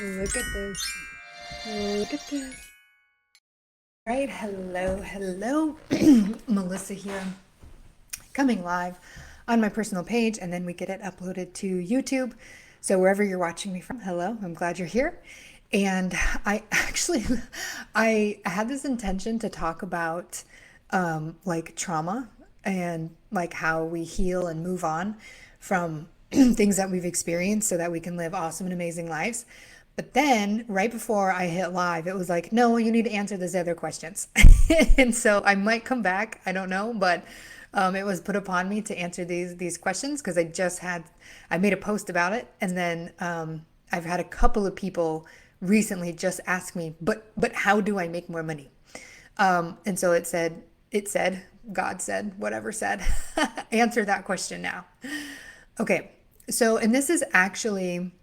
Look at this. Look at this. Right, hello. Melissa here, coming live on my personal page, and then we get it uploaded to YouTube. So wherever you're watching me from, hello, I'm glad you're here. And I actually, I had this intention to talk about like trauma and like how we heal and move on from things that we've experienced so that we can live awesome and amazing lives. But then right before I hit live, it was like, no, you need to answer these other questions. And so I might come back, I don't know, but it was put upon me to answer these questions because I made a post about it, and then I've had a couple of people recently just ask me, but how do I make more money? And so God said, whatever said, answer that question now. Okay, so, and this is actually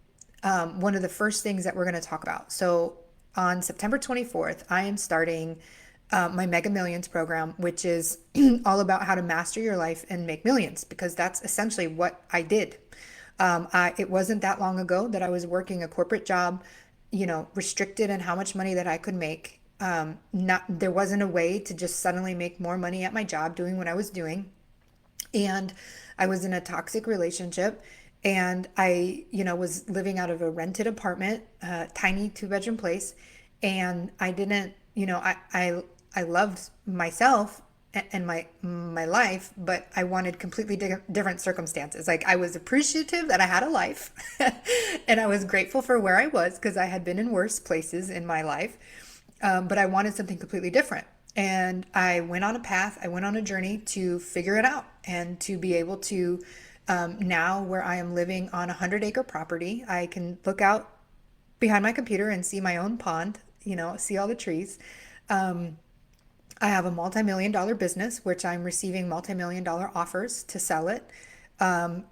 one of the first things that we're going to talk about. So, on September 24th, I am starting my Mega Millions program, which is all about how to master your life and make millions, because that's essentially what I did. It wasn't that long ago that I was working a corporate job, restricted in how much money that I could make. There wasn't a way to just suddenly make more money at my job doing what I was doing. And I was in a toxic relationship, and I was living out of a rented apartment, tiny two-bedroom place. And I didn't, I loved myself and my life, but I wanted completely different circumstances. Like, I was appreciative that I had a life, and I was grateful for where I was because I had been in worse places in my life. But I wanted something completely different. And I went on a path, I went on a journey to figure it out and to be able to, now where I am living on a 100-acre property, I can look out behind my computer and see my own pond, see all the trees. I have a multi-million dollar business, which I'm receiving multi-million dollar offers to sell it. I'm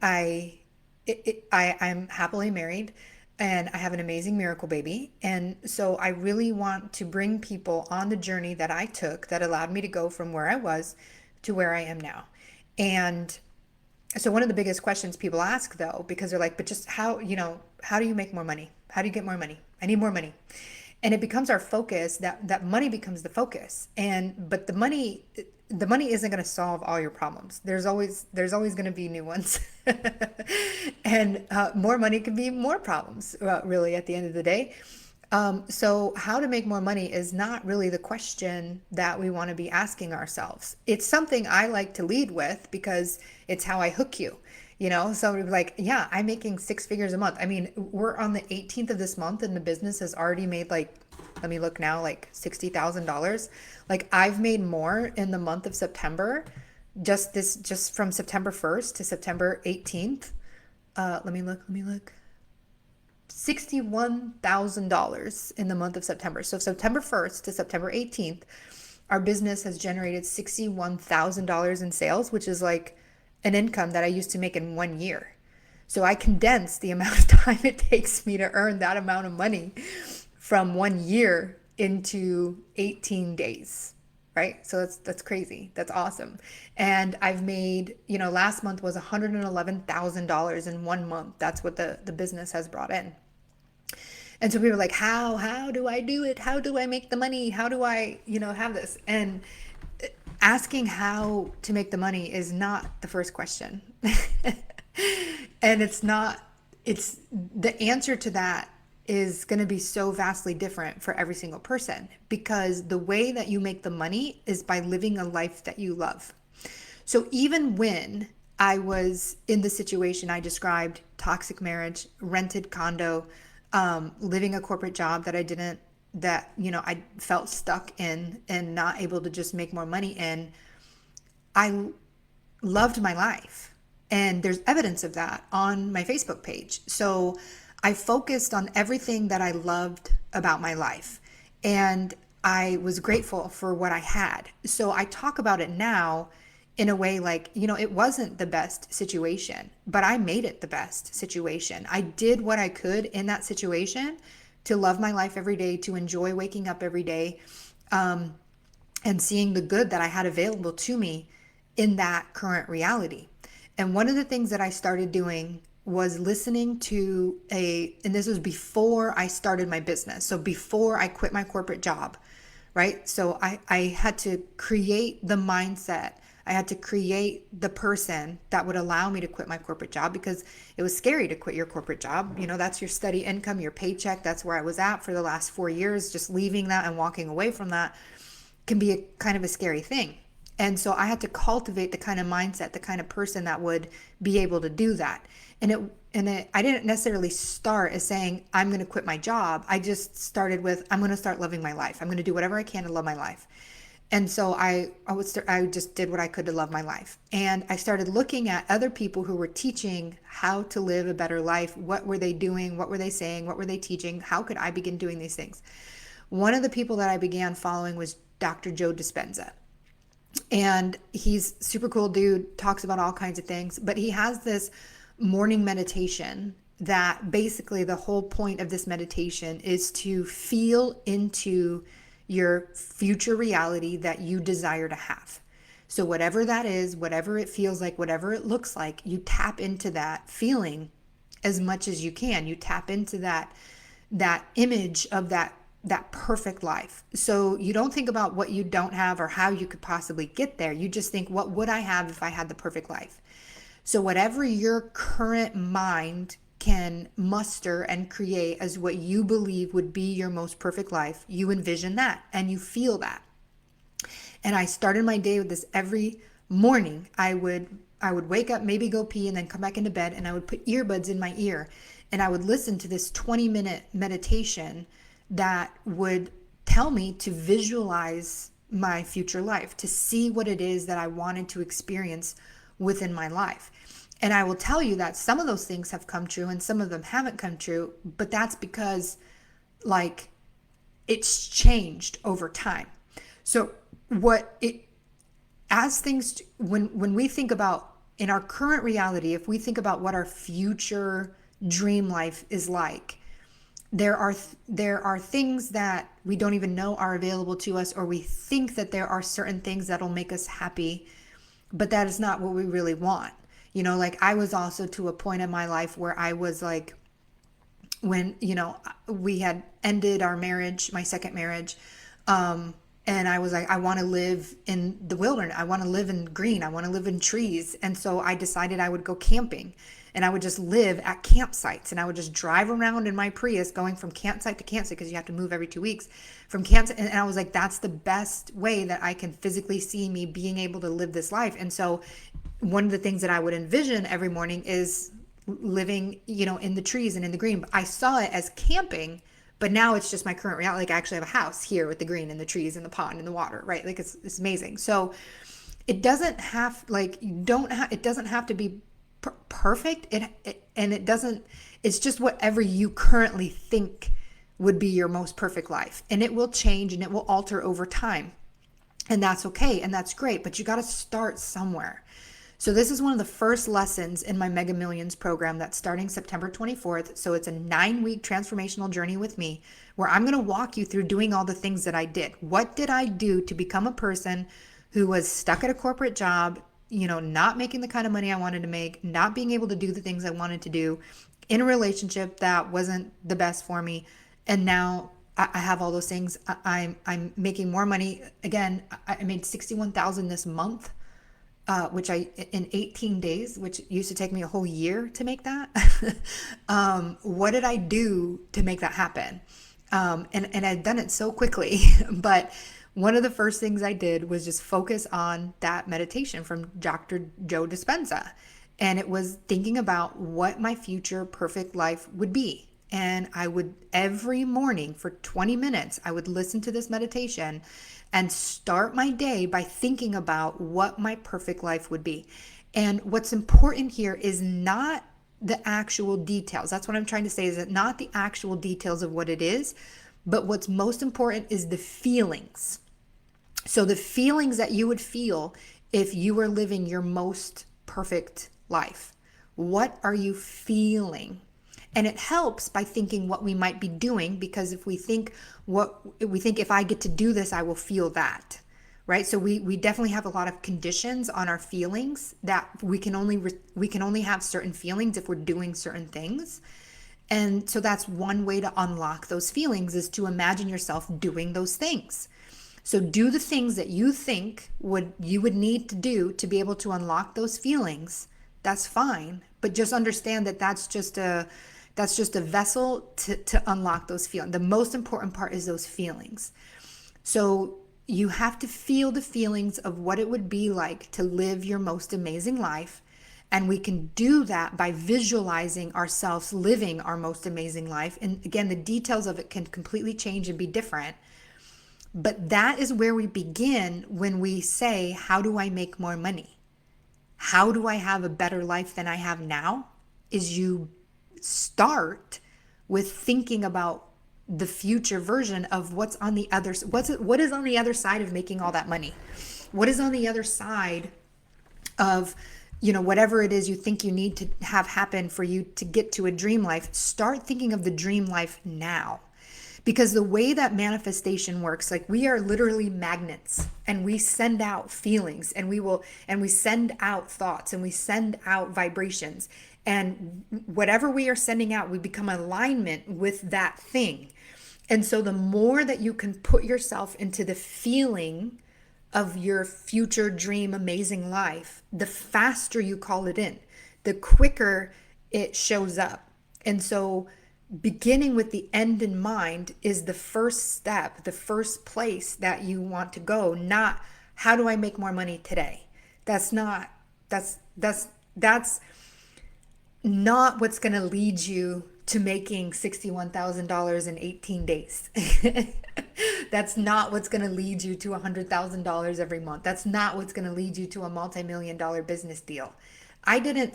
happily married, and I have an amazing miracle baby. And so I really want to bring people on the journey that I took that allowed me to go from where I was to where I am now. And so one of the biggest questions people ask, though, because they're like, but just how do you make more money? How do you get more money? I need more money. And it becomes our focus, that money becomes the focus. But the money isn't going to solve all your problems. There's always going to be new ones. And more money can be more problems, really, at the end of the day. So how to make more money is not really the question that we want to be asking ourselves. It's something I like to lead with because it's how I hook you. So we're like, yeah, I'm making six figures a month. I mean, we're on the 18th of this month, and the business has already made, like, let me look now, like $60,000. Like, I've made more in the month of September, just from September 1st to September 18th. Let me look. $61,000 in the month of September. So September 1st to September 18th, our business has generated $61,000 in sales, which is like an income that I used to make in 1 year. So I condensed the amount of time it takes me to earn that amount of money from 1 year into 18 days, right? So that's crazy. That's awesome. And I've made, last month was $111,000 in 1 month. That's what the business has brought in. And so people are like, how do I do it? How do I make the money? How do I, have this? And asking how to make the money is not the first question. And it's the answer to that is going to be so vastly different for every single person, because the way that you make the money is by living a life that you love. So even when I was in the situation I described, toxic marriage, rented condo, living a corporate job I felt stuck in and not able to just make more money in, I loved my life. And there's evidence of that on my Facebook page. So I focused on everything that I loved about my life. And I was grateful for what I had. So I talk about it now in a way like, it wasn't the best situation, but I made it the best situation. I did what I could in that situation to love my life every day, to enjoy waking up every day, and seeing the good that I had available to me in that current reality. And one of the things that I started doing was listening to and this was before I started my business. So before I quit my corporate job, right? So I had to create the mindset. I had to create the person that would allow me to quit my corporate job, because it was scary to quit your corporate job. That's your steady income, your paycheck. That's where I was at for the last 4 years. Just leaving that and walking away from that can be a kind of a scary thing. And so I had to cultivate the kind of mindset, the kind of person that would be able to do that. I didn't necessarily start as saying, I'm going to quit my job. I just started with, I'm going to start loving my life. I'm going to do whatever I can to love my life. And so I just did what I could to love my life. And I started looking at other people who were teaching how to live a better life. What were they doing? What were they saying? What were they teaching? How could I begin doing these things? One of the people that I began following was Dr. Joe Dispenza. And he's super cool dude, talks about all kinds of things, but he has this morning meditation that basically the whole point of this meditation is to feel into your future reality that you desire to have. So whatever that is, whatever it feels like, whatever it looks like, you tap into that feeling as much as you can. You tap into that image of that perfect life. So you don't think about what you don't have or how you could possibly get there. You just think, what would I have if I had the perfect life? So whatever your current mind can muster and create as what you believe would be your most perfect life, you envision that and you feel that. And I started my day with this every morning. I would wake up, maybe go pee, and then come back into bed, and I would put earbuds in my ear, and I would listen to this 20-minute meditation that would tell me to visualize my future life, to see what it is that I wanted to experience within my life. And I will tell you that some of those things have come true and some of them haven't come true, but that's because it's changed over time. So when we think about in our current reality, if we think about what our future dream life is like, there are things that we don't even know are available to us, or we think that there are certain things that'll make us happy, but that is not what we really want. I was also to a point in my life where I was like, when, we had ended our marriage, my second marriage, and I was like, I want to live in the wilderness. I want to live in green. I want to live in trees. And so I decided I would go camping, and I would just live at campsites, and I would just drive around in my Prius going from campsite to campsite, because you have to move every 2 weeks from campsite. And I was like, that's the best way that I can physically see me being able to live this life. And so one of the things that I would envision every morning is living, in the trees and in the green. But I saw it as camping, but now it's just my current reality. I actually have a house here with the green and the trees and the pond and the water, right? It's amazing. So it doesn't have it doesn't have to be perfect. It's just whatever you currently think would be your most perfect life. And it will change and it will alter over time. And that's okay. And that's great. But you got to start somewhere. So this is one of the first lessons in my Mega Millions program that's starting September 24th. So it's a 9-week transformational journey with me, where I'm going to walk you through doing all the things that I did. What did I do to become a person who was stuck at a corporate job, not making the kind of money I wanted to make, not being able to do the things I wanted to do, in a relationship that wasn't the best for me. And now I have all those things. I'm making more money. Again, I made $61,000 this month. Which in 18 days, which used to take me a whole year to make that. What did I do to make that happen? And I'd done it so quickly, but one of the first things I did was just focus on that meditation from Dr. Joe Dispenza. And it was thinking about what my future perfect life would be. And I would, every morning for 20 minutes, I would listen to this meditation and start my day by thinking about what my perfect life would be. And what's important here is not the actual details. That's what I'm trying to say, is that not the actual details of what it is, but what's most important is the feelings. So the feelings that you would feel if you were living your most perfect life. What are you feeling? And it helps by thinking what we might be doing, because if we think if I get to do this, I will feel that, right? So we definitely have a lot of conditions on our feelings that we can only have certain feelings if we're doing certain things. And so that's one way to unlock those feelings, is to imagine yourself doing those things. So do the things that you think you would need to do to be able to unlock those feelings. That's fine, but just understand that that's just a vessel to unlock those feelings. The most important part is those feelings. So you have to feel the feelings of what it would be like to live your most amazing life. And we can do that by visualizing ourselves living our most amazing life. And again, the details of it can completely change and be different. But that is where we begin when we say, how do I make more money? How do I have a better life than I have now? Is you start with thinking about the future version of what is on the other side of making all that money. What is on the other side of, whatever it is you think you need to have happen for you to get to a dream life. Start thinking of the dream life now. Because the way that manifestation works, like, we are literally magnets, and we send out feelings, and we send out thoughts, and we send out vibrations. And whatever we are sending out, we become alignment with that thing. And so the more that you can put yourself into the feeling of your future dream amazing life, the faster you call it in, the quicker it shows up. And so beginning with the end in mind is the first step, the first place that you want to go. Not, how do I make more money today? That's not what's going to lead you to making $61,000 in 18 days. That's not what's going to lead you to $100,000 every month. That's not what's going to lead you to a multi-million-dollar business deal. I didn't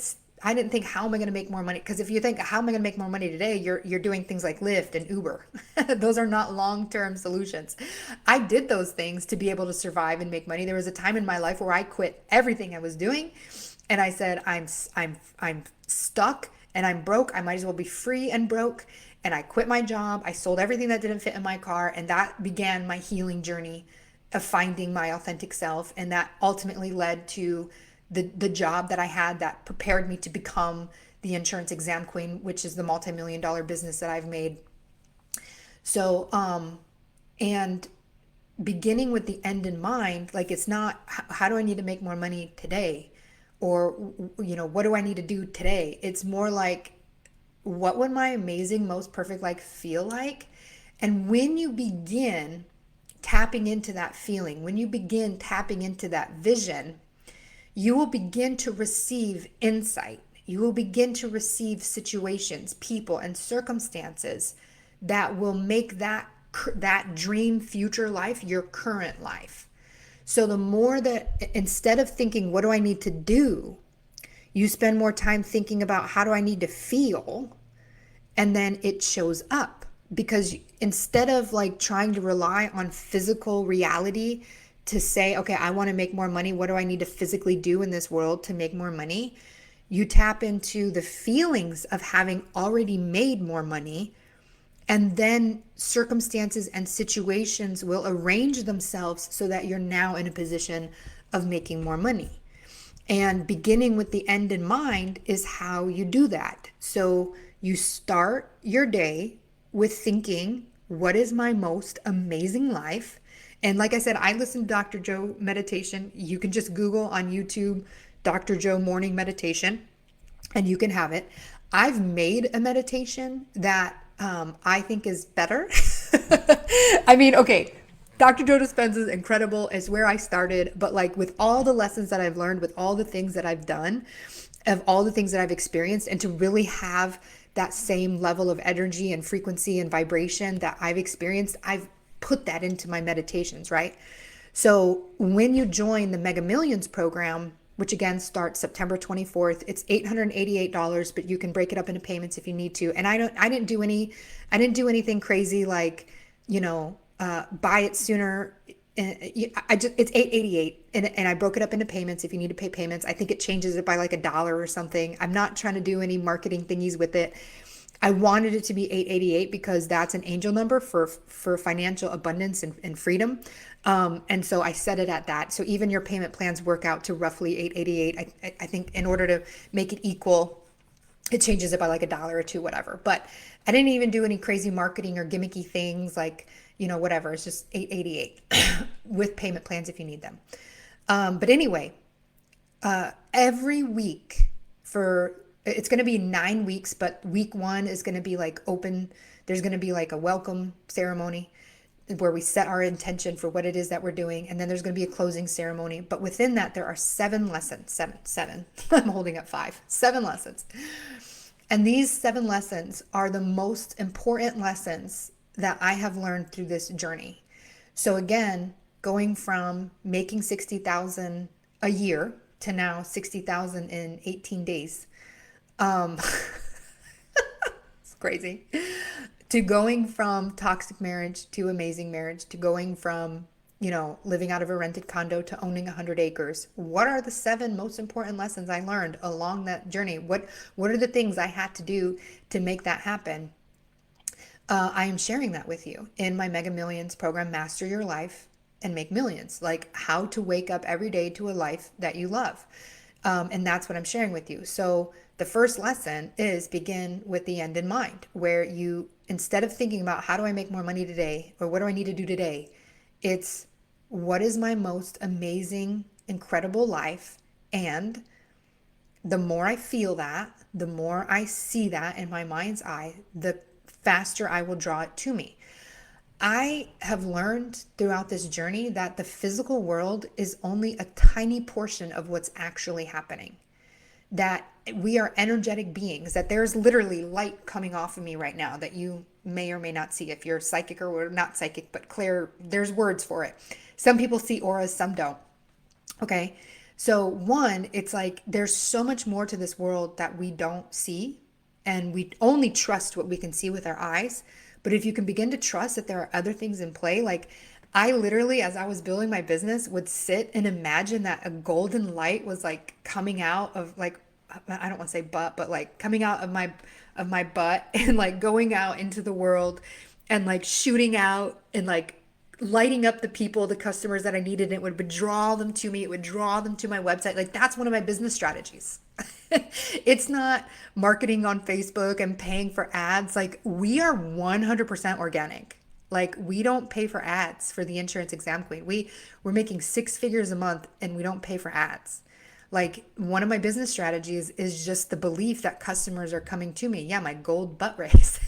think, how am I going to make more money? Because if you think, how am I going to make more money today, you're doing things like Lyft and Uber. Those are not long-term solutions. I did those things to be able to survive and make money. There was a time in my life where I quit everything I was doing, and I said, I'm stuck and I'm broke. I might as well be free and broke. And I quit my job. I sold everything that didn't fit in my car, and that began my healing journey of finding my authentic self. And that ultimately led to the job that I had that prepared me to become the insurance exam queen, which is the multi-million-dollar business that I've made. So, and beginning with the end in mind, like, it's not, how do I need to make more money today? Or, what do I need to do today? It's more like, what would my amazing, most perfect life feel like? And when you begin tapping into that feeling, when you begin tapping into that vision, you will begin to receive insight. You will begin to receive situations, people, and circumstances that will make that dream future life your current life. So the more that, instead of thinking, what do I need to do? You spend more time thinking about, how do I need to feel? And then it shows up. Because instead of like trying to rely on physical reality to say, okay, I want to make more money, what do I need to physically do in this world to make more money? You tap into the feelings of having already made more money, and then circumstances and situations will arrange themselves so that you're now in a position of making more money. And beginning with the end in mind is how you do that. So you start your day with thinking, what is my most amazing life? And like I said, I listen to Dr. Joe meditation. You can just Google on YouTube, Dr. Joe morning meditation, and you can have it. I've made a meditation that I think is better. I mean, okay, Dr. Joe Dispenza is incredible. It's where I started. But like, with all the lessons that I've learned, with all the things that I've done, of all the things that I've experienced, and to really have that same level of energy and frequency and vibration that I've experienced, I've put that into my meditations, right? So when you join the Mega Millions program, which again starts September 24th, it's $888, but you can break it up into payments if you need to. And I didn't do anything crazy like, buy it sooner. It's $888, and I broke it up into payments if you need to pay payments. I think it changes it by like $1 or something. I'm not trying to do any marketing thingies with it. I wanted it to be 888 because that's an angel number for financial abundance and freedom. And so I set it at that. So even your payment plans work out to roughly 888. I think in order to make it equal, it changes it by like a dollar or two, whatever. But I didn't even do any crazy marketing or gimmicky things like, whatever. It's just 888 with payment plans if you need them. But anyway, every week for it's going to be 9 weeks, but week one is going to be like open. There's going to be like a welcome ceremony where we set our intention for what it is that we're doing. And then there's going to be a closing ceremony. But within that, there are 7 lessons. Seven. I'm holding up 5. 7 lessons. And these 7 lessons are the most important lessons that I have learned through this journey. So again, going from making 60,000 a year to now 60,000 in 18 days. It's crazy. To going from toxic marriage to amazing marriage, to going from, living out of a rented condo to owning 100 acres. What are the 7 most important lessons I learned along that journey? What are the things I had to do to make that happen? I am sharing that with you in my Mega Millions program, Master Your Life and Make Millions, like how to wake up every day to a life that you love. And that's what I'm sharing with you. So the first lesson is begin with the end in mind, where you, instead of thinking about how do I make more money today or what do I need to do today, it's what is my most amazing, incredible life. And the more I feel that, the more I see that in my mind's eye, the faster I will draw it to me. I have learned throughout this journey that the physical world is only a tiny portion of what's actually happening. That we are energetic beings, that there's literally light coming off of me right now that you may or may not see if you're psychic or not psychic, but Claire, there's words for it. Some people see auras, some don't. Okay. So one, it's like there's so much more to this world that we don't see, and we only trust what we can see with our eyes. But if you can begin to trust that there are other things in play, like I literally, as I was building my business, would sit and imagine that a golden light was like coming out of like, I don't want to say butt, but like coming out of my butt and like going out into the world and like shooting out and like lighting up the people, the customers that I needed. And it would draw them to me. It would draw them to my website. Like that's one of my business strategies. It's not marketing on Facebook and paying for ads. Like we are 100% organic. Like we don't pay for ads for the insurance exam queen. We're making 6 figures a month and we don't pay for ads. Like one of my business strategies is just the belief that customers are coming to me. Yeah, my gold butt race.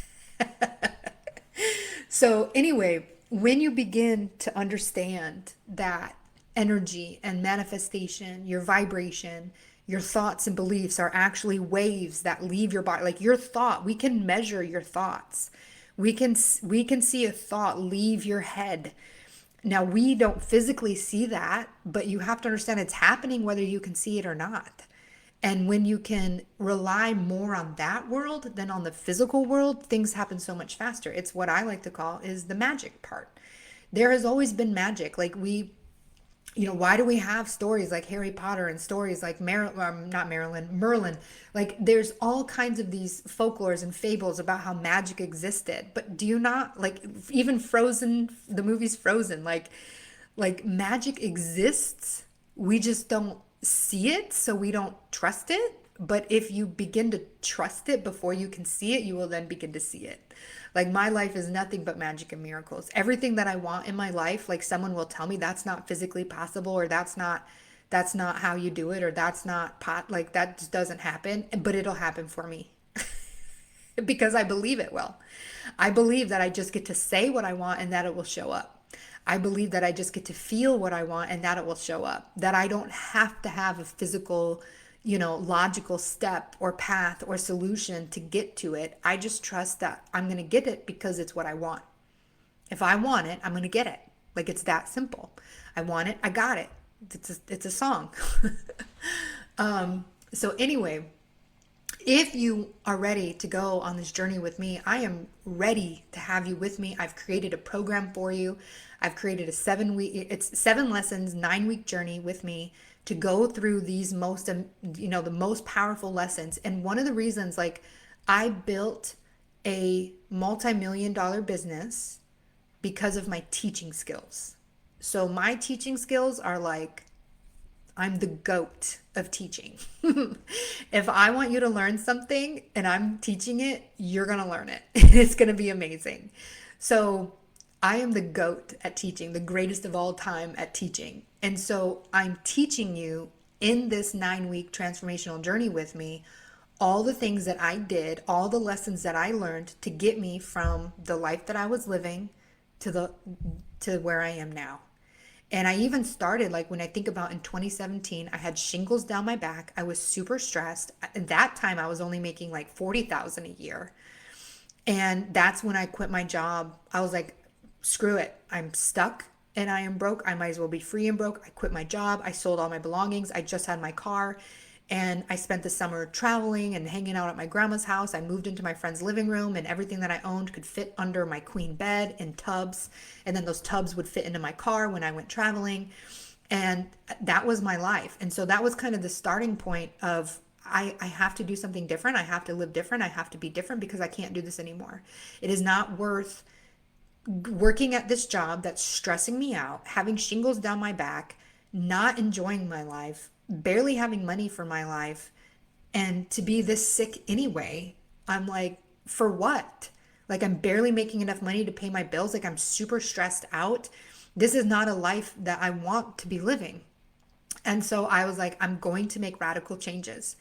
So anyway, when you begin to understand that energy and manifestation, your vibration, your thoughts and beliefs are actually waves that leave your body, like your thought, we can measure your thoughts. We can see a thought leave your head. Now, we don't physically see that, but you have to understand it's happening whether you can see it or not. And when you can rely more on that world than on the physical world, things happen so much faster. It's what I like to call is the magic part. There has always been magic. Like why do we have stories like Harry Potter and stories like Merlin? Like there's all kinds of these folklores and fables about how magic existed. But do you not like even Frozen, the movie's Frozen, like magic exists. We just don't see it, so we don't trust it. But if you begin to trust it before you can see it, you will then begin to see it. Like my life is nothing but magic and miracles. Everything that I want in my life, like someone will tell me that's not physically possible, or that's not how you do it, or that's not like that just doesn't happen, but it'll happen for me. Because I believe it will. I believe that I just get to say what I want and that it will show up. I believe that I just get to feel what I want and that it will show up. That I don't have to have a physical, logical step or path or solution to get to it. I just trust that I'm going to get it because it's what I want. If I want it, I'm going to get it. Like it's that simple. I want it, I got it. It's a song. So anyway, if you are ready to go on this journey with me, I am ready to have you with me. I've created a program for you. I've created a 7 lessons, 9-week journey with me to go through these the most powerful lessons. And one of the reasons, like I built a multi-million dollar business because of my teaching skills. So my teaching skills are like, I'm the goat of teaching. If I want you to learn something and I'm teaching it, you're going to learn it. It's going to be amazing. So I am the goat at teaching, the greatest of all time at teaching. And so I'm teaching you in this 9-week transformational journey with me all the things that I did, all the lessons that I learned to get me from the life that I was living to where I am now. And I even started, like, when I think about in 2017, I had shingles down my back. I was super stressed. At that time, I was only making like 40,000 a year. And that's when I quit my job. I was like, screw it. I'm stuck and I am broke. I might as well be free and broke. I quit my job. I sold all my belongings. I just had my car. And I spent the summer traveling and hanging out at my grandma's house. I moved into my friend's living room, and everything that I owned could fit under my queen bed in tubs. And then those tubs would fit into my car when I went traveling. And that was my life. And so that was kind of the starting point of I have to do something different. I have to live different. I have to be different because I can't do this anymore. It is not worth working at this job that's stressing me out, having shingles down my back, not enjoying my life, barely having money for my life, and to be this sick anyway. I'm like, for what? Like, I'm barely making enough money to pay my bills. Like, I'm super stressed out. This is not a life that I want to be living. And so I was like, I'm going to make radical changes.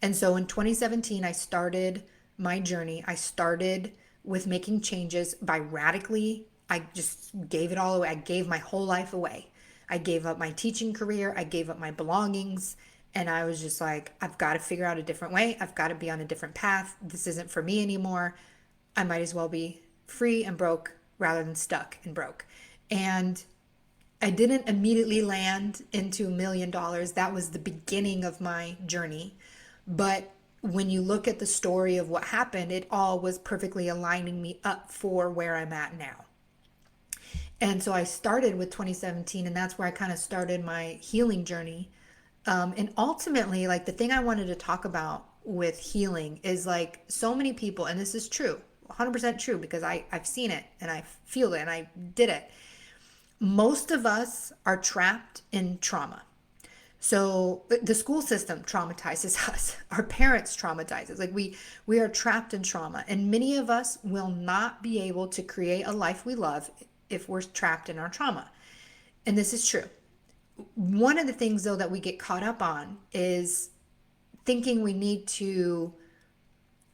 And so in 2017, I started my journey. I started with making changes by radically, I just gave it all away. I gave my whole life away. I gave up my teaching career. I gave up my belongings. And I was just like, I've got to figure out a different way. I've got to be on a different path. This isn't for me anymore. I might as well be free and broke rather than stuck and broke. And I didn't immediately land into $1 million. That was the beginning of my journey. But when you look at the story of what happened, it all was perfectly aligning me up for where I'm at now. And so I started with 2017, and that's where I kind of started my healing journey. And ultimately, like, the thing I wanted to talk about with healing is, like, so many people, and this is true, 100% true, because I've seen it and I feel it and I did it. Most of us are trapped in trauma. So the school system traumatizes us. Our parents traumatize us. Like, we are trapped in trauma. And many of us will not be able to create a life we love if we're trapped in our trauma. And this is true. One of the things, though, that we get caught up on is thinking we need to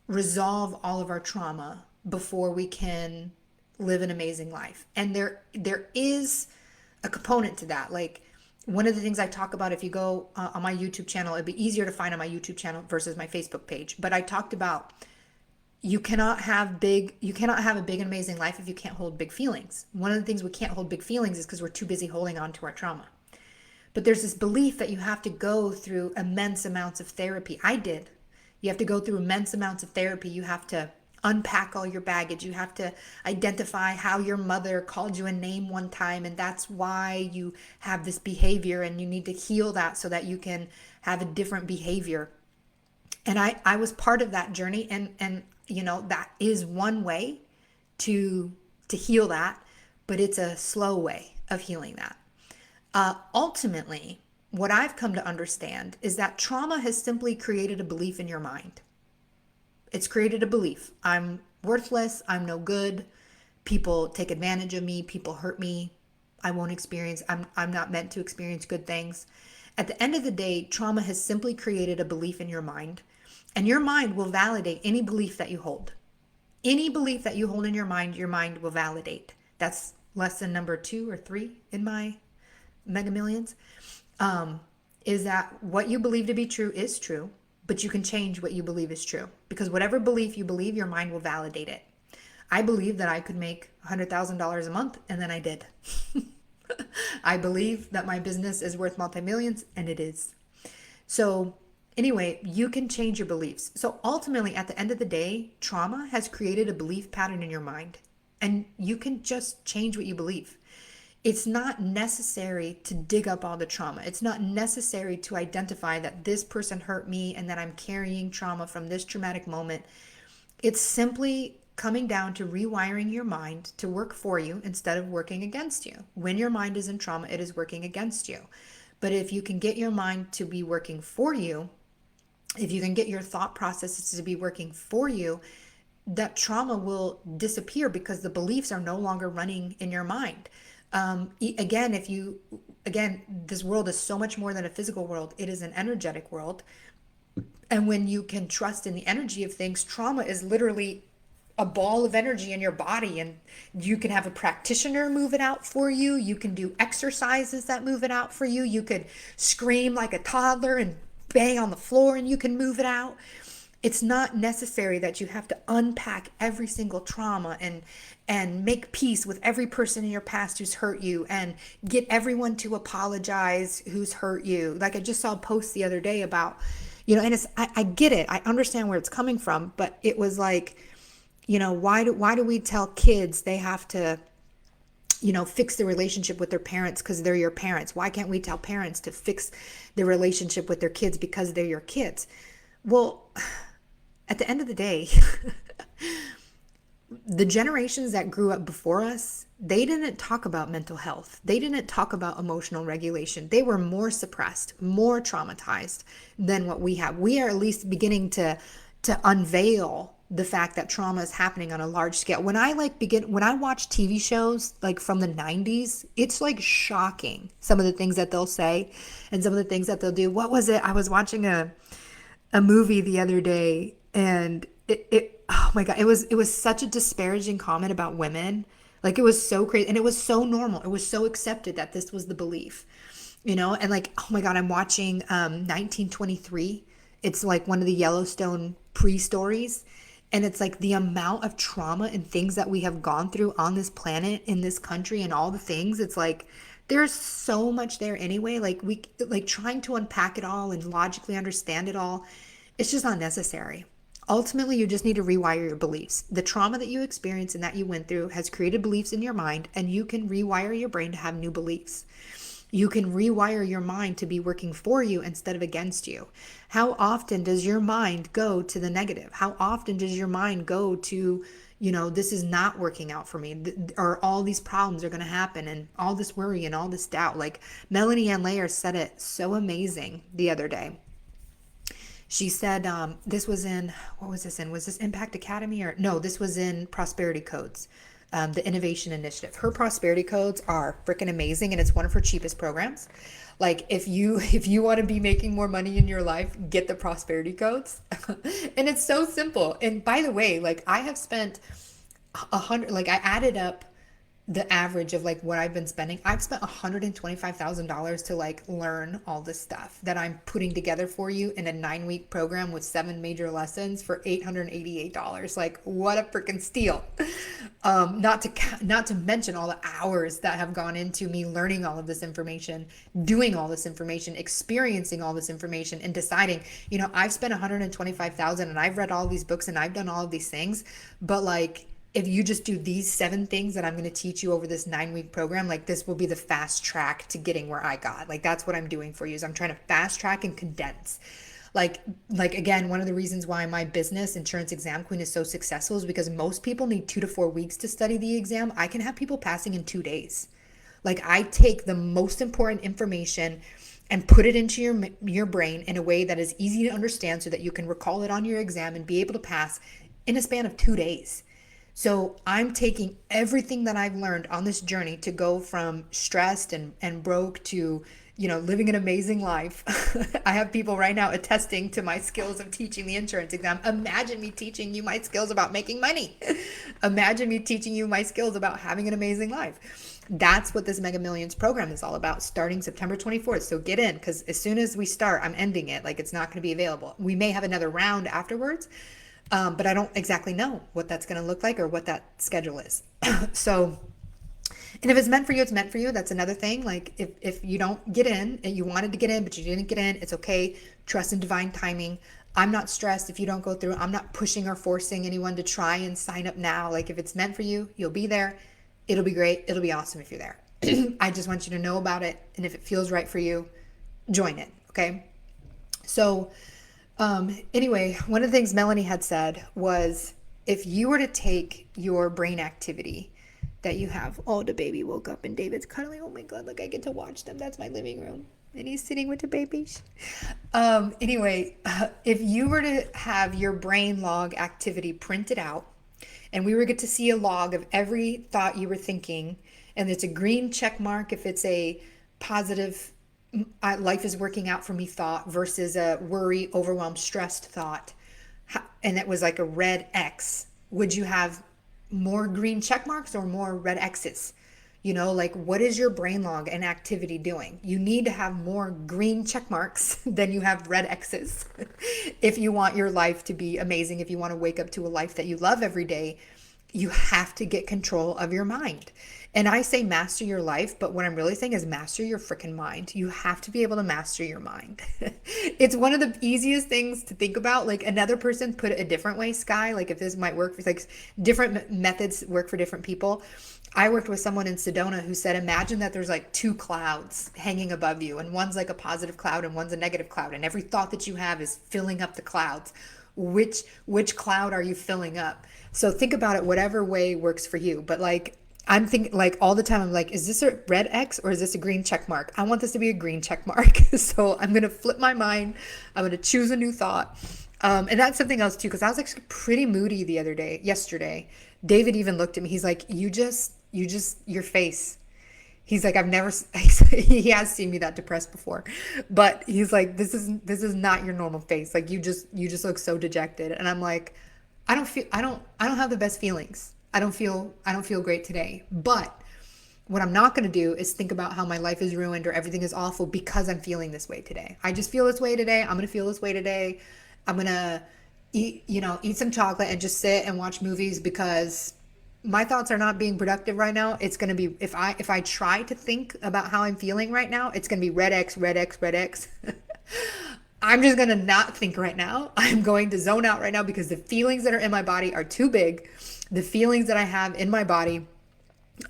resolve all of our trauma before we can live an amazing life. And there is a component to that. Like, one of the things I talk about, if you go on my YouTube channel, it'd be easier to find on my YouTube channel versus my Facebook page. But I talked about you cannot have a big and amazing life if you can't hold big feelings. One of the things we can't hold big feelings is because we're too busy holding on to our trauma. But there's this belief that you have to go through immense amounts of therapy. I did. You have to go through immense amounts of therapy. You have to unpack all your baggage. You have to identify how your mother called you a name one time, and that's why you have this behavior, and you need to heal that so that you can have a different behavior. And I was part of that journey, and you know, that is one way to heal that, but it's a slow way of healing that. Ultimately, what I've come to understand is that trauma has simply created a belief in your mind. It's created a belief. I'm worthless. I'm no good. People take advantage of me. People hurt me. I'm not meant to experience good things. At the end of the day, trauma has simply created a belief in your mind. And your mind will validate any belief that you hold. Any belief that you hold in your mind will validate. That's lesson number 2 or 3 in my Mega Millions. Is that what you believe to be true is true. But you can change what you believe is true, because whatever belief you believe, your mind will validate it. I believed that I could make $100,000 a month, and then I did. I believe that my business is worth multi-millions, and it is. So anyway, you can change your beliefs. So ultimately, at the end of the day, trauma has created a belief pattern in your mind, and you can just change what you believe. It's not necessary to dig up all the trauma. It's not necessary to identify that this person hurt me and that I'm carrying trauma from this traumatic moment. It's simply coming down to rewiring your mind to work for you instead of working against you. When your mind is in trauma, it is working against you. But if you can get your mind to be working for you, if you can get your thought processes to be working for you, that trauma will disappear because the beliefs are no longer running in your mind. Again, this world is so much more than a physical world. It is an energetic world. And when you can trust in the energy of things, trauma is literally a ball of energy in your body, and you can have a practitioner move it out for you. You can do exercises that move it out for you. You could scream like a toddler and bang on the floor and you can move it out. It's not necessary that you have to unpack every single trauma and make peace with every person in your past who's hurt you and get everyone to apologize who's hurt you. Like I just saw a post the other day about, and I get it. I understand where it's coming from, but it was like, why do we tell kids they have to, fix the relationship with their parents because they're your parents? Why can't we tell parents to fix the relationship with their kids because they're your kids? Well, at the end of the day, the generations that grew up before us, they didn't talk about mental health. They didn't talk about emotional regulation. They were more suppressed, more traumatized than what we have. We are at least beginning to unveil the fact that trauma is happening on a large scale. When I watch TV shows like from the 90s, it's like shocking some of the things that they'll say and some of the things that they'll do. What was it? I was watching a movie the other day, and it oh my God, it was such a disparaging comment about women. Like it was so crazy, and it was so normal. It was so accepted that this was the belief, and like, oh my God, I'm watching 1923. It's like one of the Yellowstone pre-stories. And it's like the amount of trauma and things that we have gone through on this planet, in this country, and all the things. It's like there's so much there anyway. Like trying to unpack it all and logically understand it all, it's just not necessary. Ultimately, you just need to rewire your beliefs. The trauma that you experienced and that you went through has created beliefs in your mind, and you can rewire your brain to have new beliefs. You can rewire your mind to be working for you instead of against you. How often does your mind go to the negative? How often does your mind go to, this is not working out for me, or all these problems are going to happen, and all this worry and all this doubt? Like Melanie Ann Layer said it so amazing the other day. She said, this was in, what was this in? Was this Impact Academy or no, this was in Prosperity Codes. The Innovation Initiative. Her prosperity codes are freaking amazing, and it's one of her cheapest programs. Like if you want to be making more money in your life, get the prosperity codes. And it's so simple. And by the way, like I have spent I added up the average of like what I've been spending. I've spent $125,000 to like learn all this stuff that I'm putting together for you in a 9-week program with 7 major lessons for $888. Like what a freaking steal. Not to mention all the hours that have gone into me learning all of this information, doing all this information, experiencing all this information, and deciding, I've spent $125,000 and I've read all these books and I've done all of these things, but like, if you just do these 7 things that I'm going to teach you over this 9-week program, like this will be the fast track to getting where I got. Like that's what I'm doing for you, is I'm trying to fast track and condense. Like again, one of the reasons why my business, Insurance Exam Queen, is so successful is because most people need 2 to 4 weeks to study the exam. I can have people passing in 2 days. Like I take the most important information and put it into your brain in a way that is easy to understand so that you can recall it on your exam and be able to pass in a span of 2 days. So I'm taking everything that I've learned on this journey to go from stressed and broke to, living an amazing life. I have people right now attesting to my skills of teaching the insurance exam. Imagine me teaching you my skills about making money. Imagine me teaching you my skills about having an amazing life. That's what this Mega Millions program is all about, starting September 24th. So get in, because as soon as we start, I'm ending it. Like it's not going to be available. We may have another round afterwards. But I don't exactly know what that's going to look like or what that schedule is. So, and if it's meant for you, it's meant for you. That's another thing. Like if you don't get in and you wanted to get in, but you didn't get in, it's okay. Trust in divine timing. I'm not stressed if you don't go through. I'm not pushing or forcing anyone to try and sign up now. Like if it's meant for you, you'll be there. It'll be great. It'll be awesome if you're there. I just want you to know about it. And if it feels right for you, join it. Okay. So, anyway, one of the things Melanie had said was, if you were to take your brain activity that you have, oh, the baby woke up and David's cuddling. Oh my God, look, I get to watch them. That's my living room. And he's sitting with the babies. Anyway, if you were to have your brain log activity printed out, and we were get to see a log of every thought you were thinking, and it's a green check mark if it's a positive, life is working out for me thought versus a worry, overwhelmed, stressed thought, and it was like a red X, would you have more green check marks or more red X's? Like what is your brain log and activity doing? You need to have more green check marks than you have red X's if you want your life to be amazing. If you want to wake up to a life that you love every day, you have to get control of your mind. And I say master your life, but what I'm really saying is master your freaking mind. You have to be able to master your mind. It's one of the easiest things to think about. Like another person put it a different way, Sky, like if this might work, like different methods work for different people. I worked with someone in Sedona who said, imagine that there's like two clouds hanging above you, and one's like a positive cloud and one's a negative cloud. And every thought that you have is filling up the clouds. Which cloud are you filling up? So think about it whatever way works for you. But like I'm thinking like all the time, I'm like, is this a red X or is this a green check mark? I want this to be a green check mark. So I'm going to flip my mind. I'm going to choose a new thought. And that's something else too, because I was actually pretty moody yesterday. David even looked at me. He's like, your face. He's like, I've never, he has seen me that depressed before, but he's like, this is not your normal face. Like you just look so dejected. And I'm like, I don't have the best feelings. I don't feel great today. But what I'm not going to do is think about how my life is ruined or everything is awful because I'm feeling this way today. I just feel this way today. I'm going to feel this way today. I'm going to eat some chocolate and just sit and watch movies because my thoughts are not being productive right now. It's going to be, if I try to think about how I'm feeling right now, it's going to be red X, red X, red X. I'm just going to not think right now. I'm going to zone out right now because the feelings that are in my body are too big. The feelings that I have in my body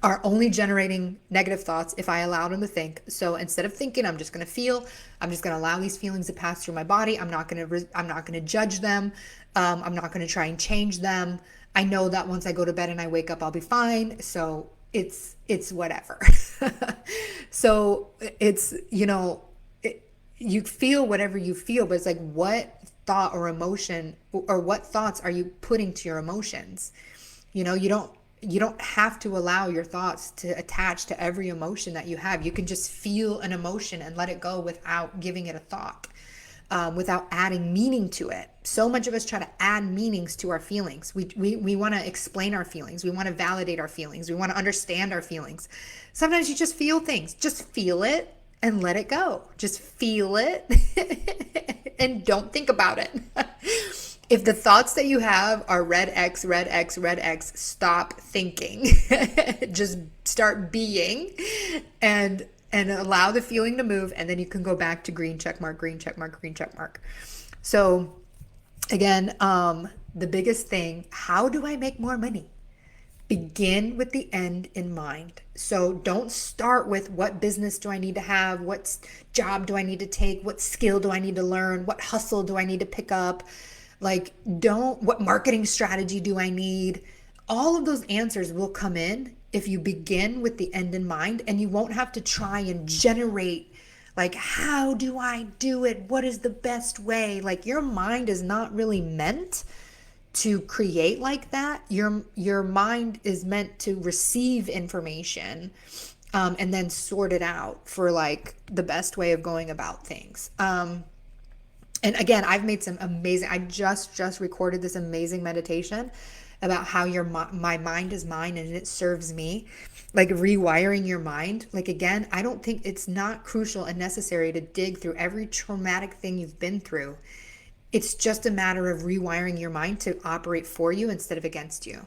are only generating negative thoughts if I allow them to think. So instead of thinking, I'm just going to feel. I'm just going to allow these feelings to pass through my body. I'm not going to judge them. I'm not going to try and change them. I know that once I go to bed and I wake up, I'll be fine. So it's whatever. So it's, you feel whatever you feel, but it's like, what thought or emotion or what thoughts are you putting to your emotions? You don't have to allow your thoughts to attach to every emotion that you have. You can just feel an emotion and let it go without giving it a thought, without adding meaning to it. So much of us try to add meanings to our feelings. We want to explain our feelings. We want to validate our feelings. We want to understand our feelings. Sometimes you just feel things. Just feel it and let it go. Just feel it and don't think about it. If the thoughts that you have are red X, red X, red X, stop thinking. Just start being and allow the feeling to move, and then you can go back to green check mark, green check mark, green check mark. So again, the biggest thing, how do I make more money? Begin with the end in mind. So don't start with what business do I need to have? What job do I need to take? What skill do I need to learn? What hustle do I need to pick up? Like, what marketing strategy do I need? All of those answers will come in if you begin with the end in mind, and you won't have to try and generate, like, how do I do it? What is the best way? Like, your mind is not really meant to create like that. Your mind is meant to receive information, and then sort it out for like the best way of going about things. And again, I've made some amazing, I just recorded this amazing meditation about how my mind is mine and it serves me, like rewiring your mind. Like, again, I don't think it's not crucial and necessary to dig through every traumatic thing you've been through. It's just a matter of rewiring your mind to operate for you instead of against you.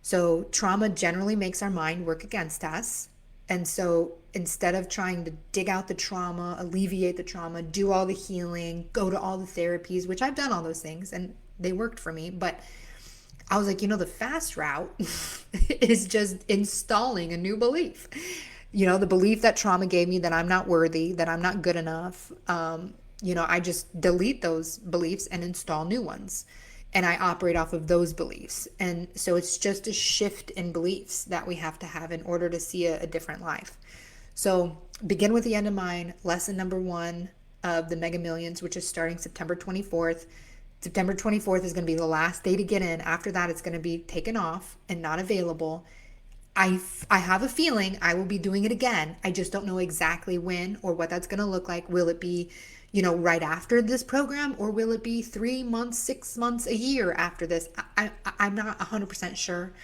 So trauma generally makes our mind work against us. And so instead of trying to dig out the trauma, alleviate the trauma, do all the healing, go to all the therapies, which I've done all those things and they worked for me, but I was like, the fast route is just installing a new belief. The belief that trauma gave me that I'm not worthy, that I'm not good enough. I just delete those beliefs and install new ones. and I operate off of those beliefs. And so it's just a shift in beliefs that we have to have in order to see a different life. So begin with the end in mind. Lesson number one of the Mega Millions, which is starting September 24th. September 24th is going to be the last day to get in. After that, it's going to be taken off and not available. I have a feeling I will be doing it again. I just don't know exactly when or what that's going to look like. Will it be, right after this program, or will it be 3 months, 6 months, a year after this? I'm not 100% sure.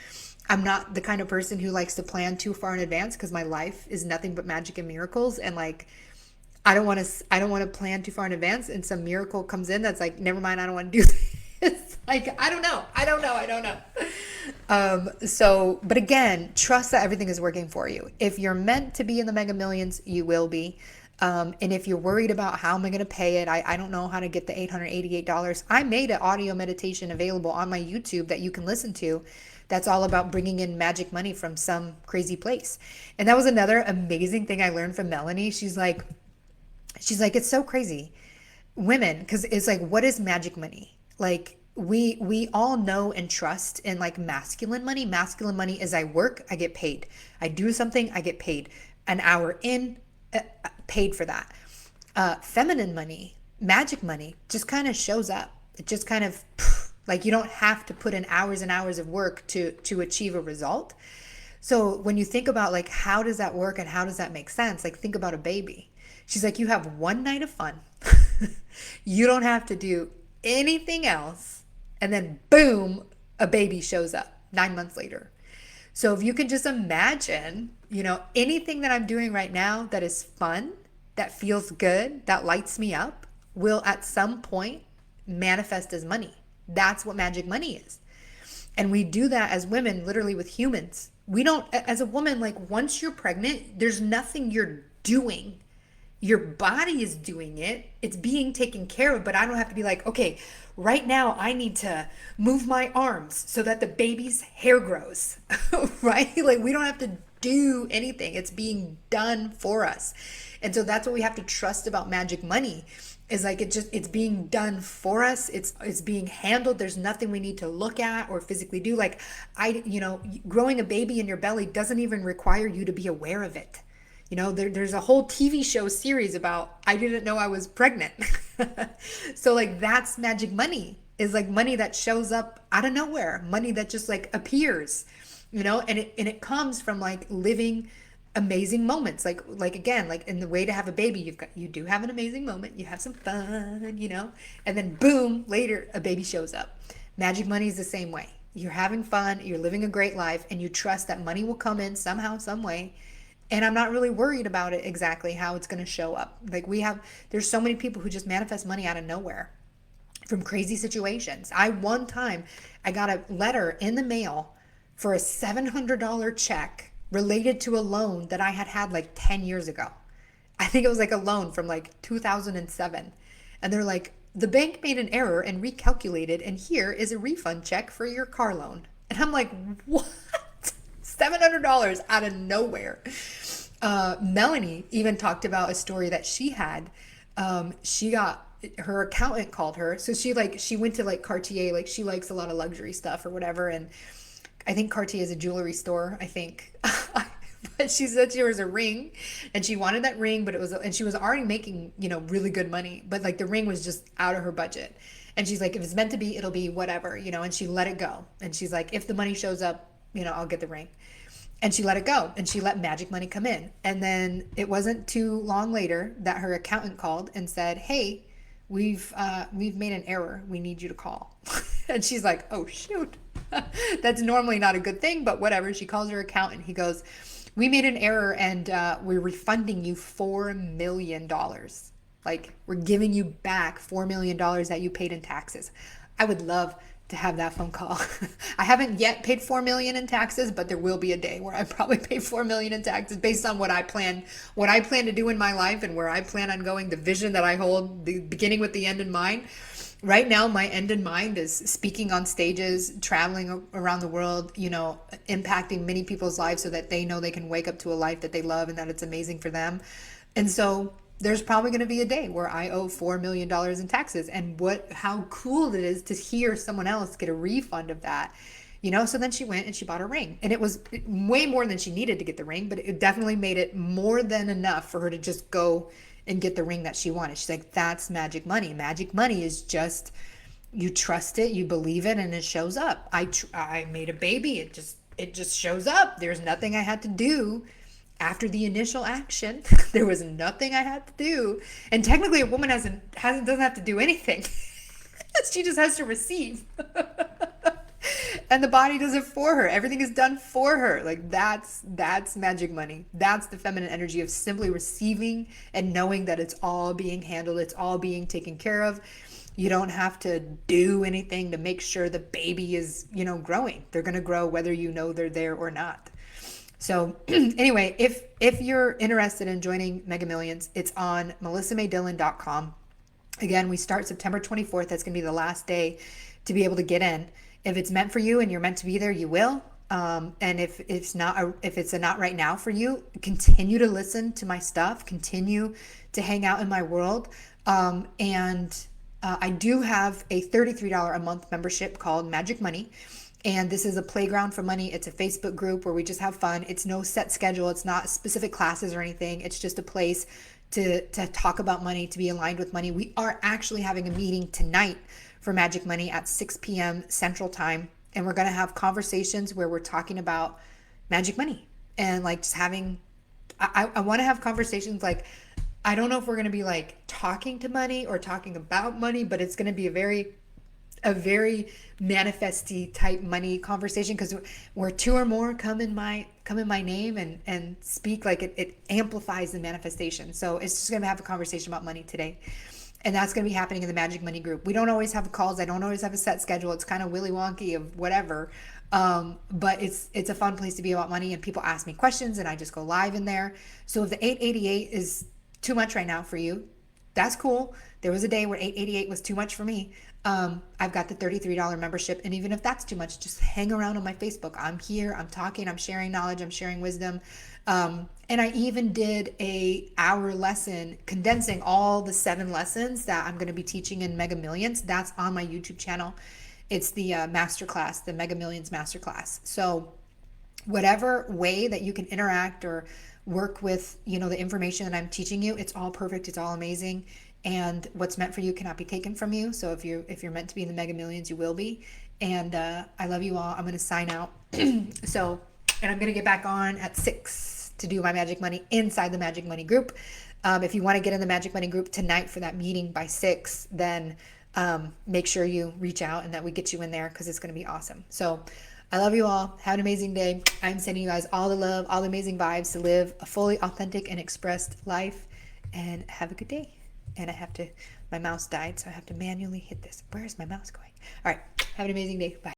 I'm not the kind of person who likes to plan too far in advance, because my life is nothing but magic and miracles. And like, I don't want to plan too far in advance and some miracle comes in that's like, never mind, I don't want to do this. Like, I don't know. But again, trust that everything is working for you. If you're meant to be in the Mega Millions, you will be. And if you're worried about how am I going to pay it, I don't know how to get the $888. I made an audio meditation available on my YouTube that you can listen to. That's all about bringing in magic money from some crazy place. And that was another amazing thing I learned from Melanie. She's like, it's so crazy. Women, because it's like, what is magic money? Like, we all know and trust in like masculine money. Masculine money is I work, I get paid. I do something, I get paid. An hour in, paid for that. Feminine money, magic money, just kind of shows up. It just kind of, like, you don't have to put in hours and hours of work to achieve a result. So when you think about like, how does that work and how does that make sense? Like, think about a baby. She's like, you have one night of fun. You don't have to do anything else. And then boom, a baby shows up 9 months later. So if you can just imagine, anything that I'm doing right now that is fun, that feels good, that lights me up, will at some point manifest as money. That's what magic money is. And we do that as women, literally with humans. We don't, as a woman, like, once you're pregnant, there's nothing you're doing. Your body is doing it. It's being taken care of, but I don't have to be like, okay, right now I need to move my arms so that the baby's hair grows, right? Like, we don't have to do anything. It's being done for us. And so that's what we have to trust about magic money, is like, it's being done for us. It's being handled. There's nothing we need to look at or physically do. Like, growing a baby in your belly doesn't even require you to be aware of it. There's a whole TV show series about, I didn't know I was pregnant. So like, that's magic money, is like money that shows up out of nowhere, money that just like appears, and it comes from like living amazing moments. Like again, like in the way to have a baby, you do have an amazing moment, you have some fun, and then boom, later a baby shows up. Magic money is the same way. You're having fun, you're living a great life, and you trust that money will come in somehow, some way. And I'm not really worried about it exactly how it's going to show up. Like, there's so many people who just manifest money out of nowhere from crazy situations. One time I got a letter in the mail for a $700 check related to a loan that I had like 10 years ago. I think it was like a loan from like 2007. And they're like, the bank made an error and recalculated, and here is a refund check for your car loan. And I'm like, what? $700 out of nowhere. Melanie even talked about a story that she had. Her accountant called her. So she went to like Cartier, like she likes a lot of luxury stuff or whatever. And I think Cartier is a jewelry store, I think. But she said there was a ring and she wanted that ring, and she was already making, really good money, but like the ring was just out of her budget. And she's like, if it's meant to be, it'll be whatever, and she let it go. And she's like, if the money shows up, I'll get the ring. And she let it go, and she let magic money come in. And then it wasn't too long later that her accountant called and said, hey, we've made an error. We need you to call. And she's like, oh, shoot. That's normally not a good thing, but whatever. She calls her accountant. He goes, we made an error, and we're refunding you $4 million. Like, we're giving you back $4 million that you paid in taxes. I would love to have that phone call. I haven't yet paid $4 million in taxes, but there will be a day where I probably pay $4 million in taxes based on what I plan to do in my life and where I plan on going, the vision that I hold, the beginning with the end in mind. Right now, my end in mind is speaking on stages, traveling around the world, impacting many people's lives so that they know they can wake up to a life that they love and that it's amazing for them. And so, there's probably going to be a day where I owe $4 million in taxes. And how cool it is to hear someone else get a refund of that. So then she went and she bought a ring, and it was way more than she needed to get the ring, but it definitely made it more than enough for her to just go and get the ring that she wanted. She's like, that's magic money. Magic money is just, you trust it, you believe it, and it shows up. I made a baby. It just shows up. There's nothing I had to do after the initial action. There was nothing I had to do. And technically a woman doesn't have to do anything. She just has to receive. And the body does it for her. Everything is done for her. Like that's magic money. That's the feminine energy of simply receiving and knowing that it's all being handled. It's all being taken care of. You don't have to do anything to make sure the baby is, growing. They're going to grow whether you know they're there or not. So anyway, if you're interested in joining Mega Millions, it's on melissamaydillon.com. Again, we start September 24th. That's going to be the last day to be able to get in. If it's meant for you and you're meant to be there, you will. And if it's a not right now for you, continue to listen to my stuff, continue to hang out in my world. I do have a $33 a month membership called Magic Money. And this is a playground for money. It's a Facebook group where we just have fun. It's no set schedule. It's not specific classes or anything. It's just a place to talk about money, to be aligned with money. We are actually having a meeting tonight for Magic Money at 6 p.m. Central Time. And we're going to have conversations where we're talking about magic money and like just having, I want to have conversations like, I don't know if we're going to be like talking to money or talking about money, but it's going to be a very manifesty type money conversation, because where two or more come in my name and speak, like it amplifies the manifestation. So it's just going to have a conversation about money today. And that's going to be happening in the Magic Money group. We don't always have calls. I don't always have a set schedule. It's kind of willy wonky of whatever. But it's a fun place to be about money, and people ask me questions and I just go live in there. So if the 888 is too much right now for you, that's cool. There was a day where 888 was too much for me. I've got the $33 membership. And even if that's too much, just hang around on my Facebook. I'm here, I'm talking, I'm sharing knowledge, I'm sharing wisdom. And I even did a hour lesson condensing all the 7 lessons that I'm going to be teaching in Mega Millions. That's on my YouTube channel. It's the masterclass, the Mega Millions masterclass. So whatever way that you can interact or work with, the information that I'm teaching you, it's all perfect. It's all amazing. And what's meant for you cannot be taken from you. So if you're meant to be in the Mega Millions, you will be. And I love you all. I'm going to sign out. And I'm going to get back on at 6 to do my Magic Money inside the Magic Money group. If you want to get in the Magic Money group tonight for that meeting by 6, then make sure you reach out and that we get you in there, because it's going to be awesome. So I love you all. Have an amazing day. I'm sending you guys all the love, all the amazing vibes to live a fully authentic and expressed life. And have a good day. And my mouse died, so I have to manually hit this. Where is my mouse going? All right. Have an amazing day. Bye.